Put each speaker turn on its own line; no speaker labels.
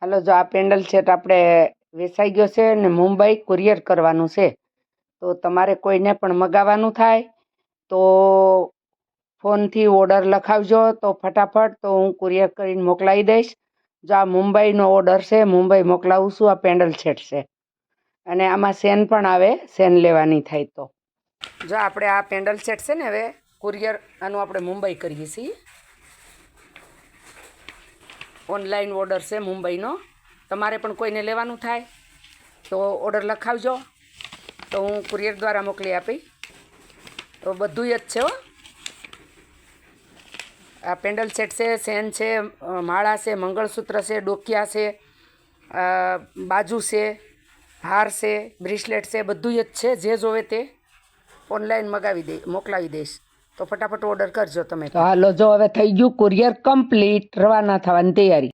હાલો, જો આ pedal set આપણે વેચાઈ ગયો છે ને મુંબઈ કુરિયર કરવાનું છે. તો તમારે કોઈને પણ મગાવવાનું થાય તો ફોનથી ઓર્ડર લખાવજો તો ફટાફટ, તો હું કુરિયર કરીને મોકલાવી દઈશ. જો આ મુંબઈનો ઓર્ડર છે, મુંબઈ મોકલાવું છું. આ પેન્ડલ સેટ છે અને આમાં સેન પણ આવે, સેન લેવાની થાય તો. જો આપણે આ પેન્ડલ સેટ છે ને, હવે કુરિયર આનું આપણે મુંબઈ કરીએ છીએ. ઓનલાઈન ઓર્ડર છે મુંબઈનો. તમારે પણ કોઈને લેવાનું થાય તો ઓર્ડર લખાવજો, તો હું કુરિયર દ્વારા મોકલી આપી. તો બધું જ છે હો. આ પેન્ડલ સેટ છે, સેન છે, માળા છે, મંગળસૂત્ર છે, ડોકિયા છે, બાજુ છે, હાર છે, બ્રેસલેટ છે, બધું જ છે. જે જોવે તે ઓનલાઈન મોકલાવી દઈશ. તો ફટાફટ ઓર્ડર કરજો તમે. તો હાલો, જો હવે થઈ ગયું કુરિયર કમ્પ્લીટ, રવાના થવાની તૈયારી.